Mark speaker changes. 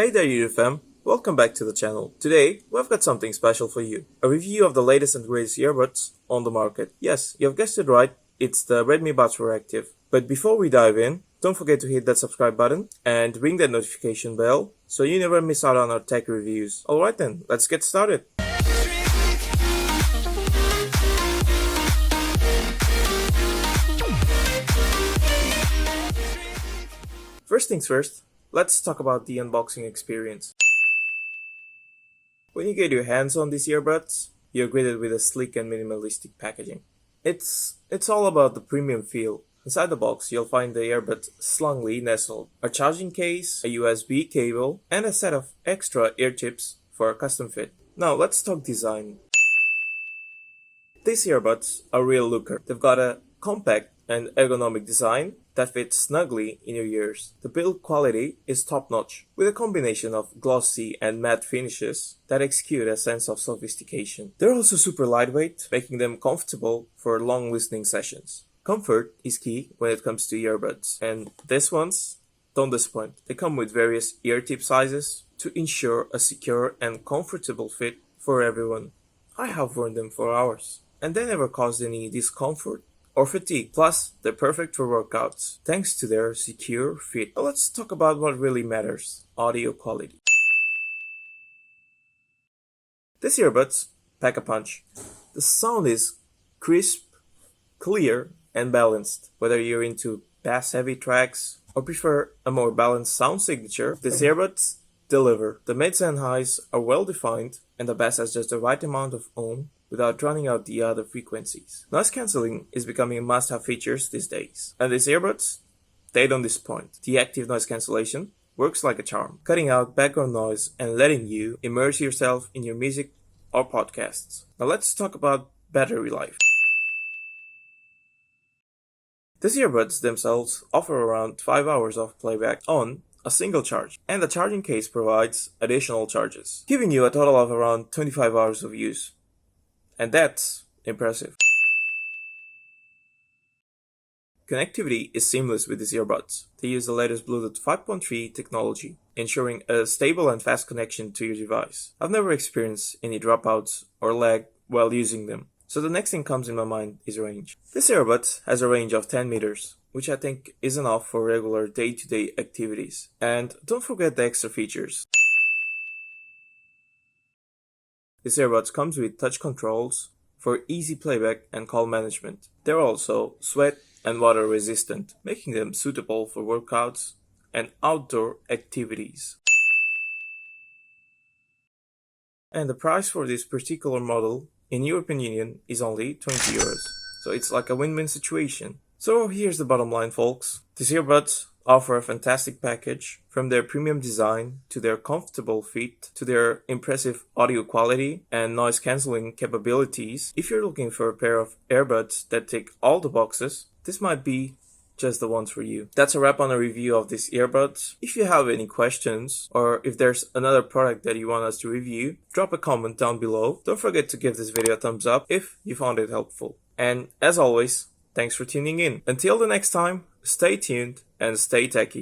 Speaker 1: Hey there YouTube fam, welcome back to the channel. Today, we've got something special for you. A review of the latest and greatest earbuds on the market. Yes, you've guessed it right, it's the Redmi Buds for Active. But before we dive in, don't forget to hit that subscribe button and ring that notification bell so you never miss out on our tech reviews. Alright then, let's get started. First things first, let's talk about the unboxing experience. When you get your hands on these earbuds, you're greeted with a sleek and minimalistic packaging. It's all about the premium feel. Inside the box, you'll find the earbuds slungly nestled, a charging case, a USB cable, and a set of extra ear tips for a custom fit. Now let's talk design. These earbuds are a real looker. They've got a compact and ergonomic design that fits snugly in your ears. The build quality is top-notch, with a combination of glossy and matte finishes that exude a sense of sophistication. They're also super lightweight, making them comfortable for long listening sessions. Comfort is key when it comes to earbuds, and these ones don't disappoint. They come with various ear tip sizes to ensure a secure and comfortable fit for everyone. I have worn them for hours, and they never caused any discomfort or fatigue. Plus, they're perfect for workouts, thanks to their secure fit. Now let's talk about what really matters, audio quality. These earbuds pack a punch. The sound is crisp, clear, and balanced. Whether you're into bass-heavy tracks or prefer a more balanced sound signature, these earbuds deliver. The mids and highs are well defined, and the bass has just the right amount of ohm without drowning out the other frequencies. Noise cancelling is becoming a must-have feature these days, and these earbuds, they don't disappoint. The active noise cancellation works like a charm, cutting out background noise and letting you immerse yourself in your music or podcasts. Now let's talk about battery life. These earbuds themselves offer around 5 hours of playback on a single charge, and the charging case provides additional charges, giving you a total of around 25 hours of use. And that's impressive. Connectivity is seamless with these earbuds. They use the latest Bluetooth 5.3 technology, ensuring a stable and fast connection to your device. I've never experienced any dropouts or lag while using them. So the next thing comes in my mind is range. This earbud has a range of 10 meters, which I think is enough for regular day-to-day activities. And don't forget the extra features. This earbuds comes with touch controls for easy playback and call management. They're also sweat and water resistant, making them suitable for workouts and outdoor activities. And the price for this particular model in European Union is only 20 euros. So it's like a win-win situation. So here's the bottom line, folks. These earbuds offer a fantastic package, from their premium design to their comfortable fit to their impressive audio quality and noise cancelling capabilities. If you're looking for a pair of earbuds that tick all the boxes, this might be just the ones for you. That's a wrap on a review of these earbuds. If you have any questions or if there's another product that you want us to review, drop a comment down below. Don't forget to give this video a thumbs up if you found it helpful. And as always, thanks for tuning in. Until the next time, stay tuned and stay techy.